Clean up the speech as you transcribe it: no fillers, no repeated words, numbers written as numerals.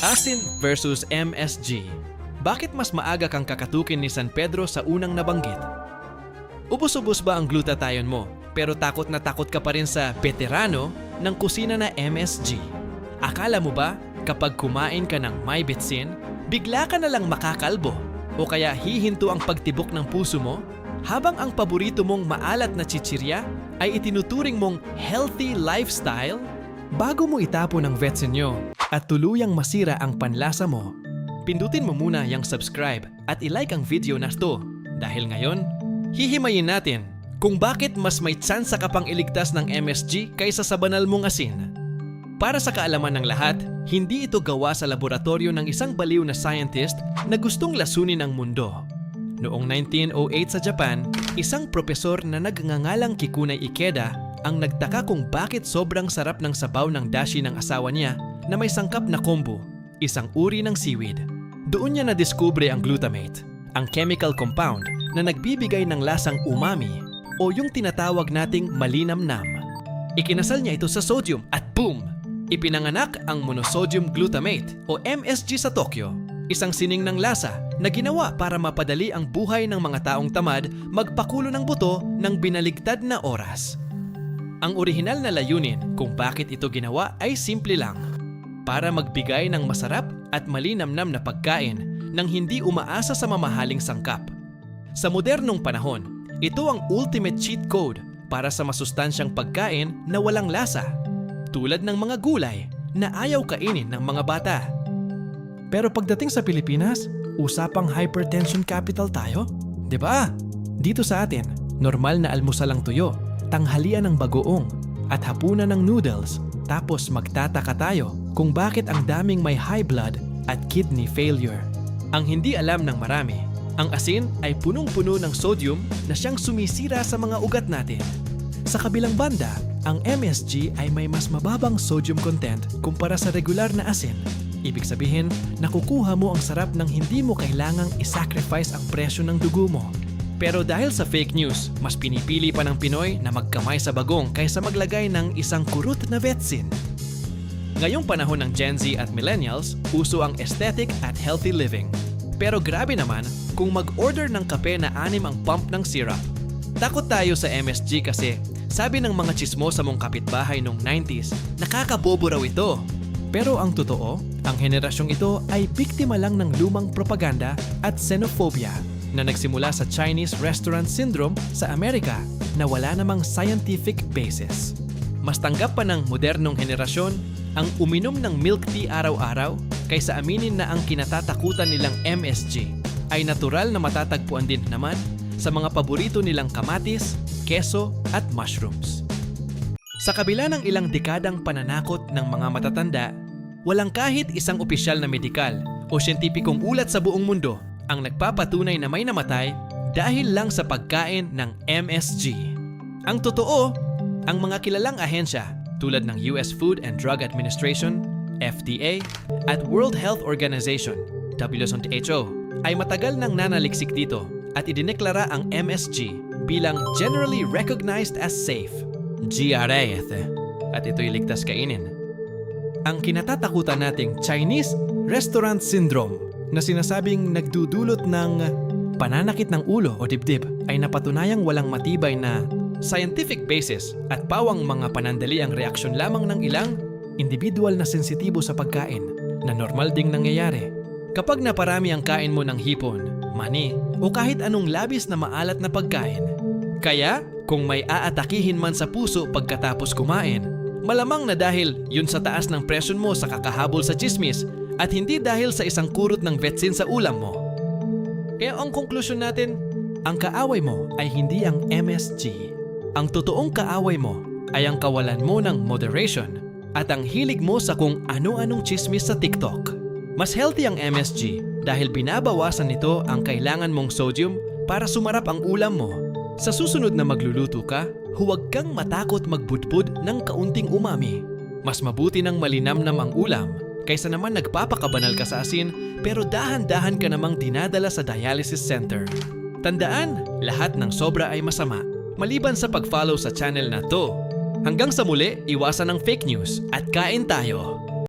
Asin versus MSG. Bakit mas maaga kang kakatukin ni San Pedro sa unang nabanggit? Ubus-ubos ba ang glutathione mo pero takot na takot ka pa rin sa veterano ng kusina na MSG? Akala mo ba kapag kumain ka ng may bitsin, bigla ka na lang makakalbo o kaya hihinto ang pagtibok ng puso mo habang ang paborito mong maalat na chichirya ay itinuturing mong healthy lifestyle? Bago mo itapon ang vetsinyo at tuluyang masira ang panlasa mo, pindutin mo muna yung subscribe at ilike ang video na to dahil ngayon, hihimayin natin kung bakit mas may tsansa ka pang iligtas ng MSG kaysa sa banal mong asin. Para sa kaalaman ng lahat, hindi ito gawa sa laboratorio ng isang baliw na scientist na gustong lasunin ang mundo. Noong 1908 sa Japan, isang propesor na nagngangalang Kikunay Ikeda ang nagtaka kung bakit sobrang sarap ng sabaw ng dashi ng asawa niya na may sangkap na kombu, isang uri ng seaweed. Doon niya nadiskubre ang glutamate, ang chemical compound na nagbibigay ng lasang umami o yung tinatawag nating malinamnam. Ikinasal niya ito sa sodium at boom! Ipinanganak ang monosodium glutamate o MSG sa Tokyo, isang sining ng lasa na ginawa para mapadali ang buhay ng mga taong tamad magpakulo ng buto ng binaligtad na oras. Ang orihinal na layunin kung bakit ito ginawa ay simple lang, para magbigay ng masarap at malinamnam na pagkain nang hindi umaasa sa mamahaling sangkap. Sa modernong panahon, ito ang ultimate cheat code para sa masustansyang pagkain na walang lasa, tulad ng mga gulay na ayaw kainin ng mga bata. Pero pagdating sa Pilipinas, usapang hypertension capital tayo, 'di ba? Dito sa atin, normal na almusal ang tuyo, tanghalian ng bagoong, at hapunan ng noodles. Tapos magtataka tayo kung bakit ang daming may high blood at kidney failure. Ang hindi alam ng marami, ang asin ay punong-puno ng sodium na siyang sumisira sa mga ugat natin. Sa kabilang banda, ang MSG ay may mas mababang sodium content kumpara sa regular na asin. Ibig sabihin, nakukuha mo ang sarap ng hindi mo kailangang isacrifice ang presyo ng dugo mo. Pero dahil sa fake news, mas pinipili pa ng Pinoy na magkamay sa bagong kaysa maglagay ng isang kurut na vetsin. Ngayong panahon ng Gen Z at Millennials, uso ang aesthetic at healthy living. Pero grabe naman kung mag-order ng kape na 6 ang pump ng syrup. Takot tayo sa MSG kasi sabi ng mga chismosa mong kapitbahay noong 90s, nakakabobo raw ito. Pero ang totoo, ang henerasyong ito ay biktima lang ng lumang propaganda at xenophobia na nagsimula sa Chinese restaurant syndrome sa Amerika na wala namang scientific basis. Mas tanggap pa ng modernong henerasyon ang uminom ng milk tea araw-araw kaysa aminin na ang kinatatakutan nilang MSG ay natural na matatagpuan din naman sa mga paborito nilang kamatis, keso at mushrooms. Sa kabila ng ilang dekadang pananakot ng mga matatanda, walang kahit isang opisyal na medikal o siyentipikong ulat sa buong mundo ang nagpapatunay na may namatay dahil lang sa pagkain ng MSG. Ang totoo, ang mga kilalang ahensya tulad ng US Food and Drug Administration, FDA, at World Health Organization, WHO, ay matagal nang nanaliksik dito at idineklara ang MSG bilang Generally Recognized as Safe, GRAS, at ito'y ligtas kainin. Ang kinatatakutan nating Chinese Restaurant Syndrome na sinasabing nagdudulot ng pananakit ng ulo o dibdib ay napatunayang walang matibay na scientific basis at pawang mga panandaliang reaksyon lamang ng ilang individual na sensitibo sa pagkain na normal ding nangyayari. Kapag naparami ang kain mo ng hipon, mani o kahit anong labis na maalat na pagkain. Kaya kung may aatakihin man sa puso pagkatapos kumain, malamang na dahil yun sa taas ng presyon mo sa kakahabol sa chismis at hindi dahil sa isang kurot ng vetsin sa ulam mo. Kaya ang konklusyon natin, ang kaaway mo ay hindi ang MSG. Ang totoong kaaway mo ay ang kawalan mo ng moderation at ang hilig mo sa kung ano-anong chismis sa TikTok. Mas healthy ang MSG dahil binabawasan nito ang kailangan mong sodium para sumarap ang ulam mo. Sa susunod na magluluto ka, huwag kang matakot magbudbud ng kaunting umami. Mas mabuti ng malinamnam ang ulam kaysa naman nagpapakabanal ka sa asin pero dahan-dahan ka namang dinadala sa dialysis center. Tandaan, lahat ng sobra ay masama, maliban sa pag-follow sa channel na to. Hanggang sa muli, iwasan ang fake news at kain tayo!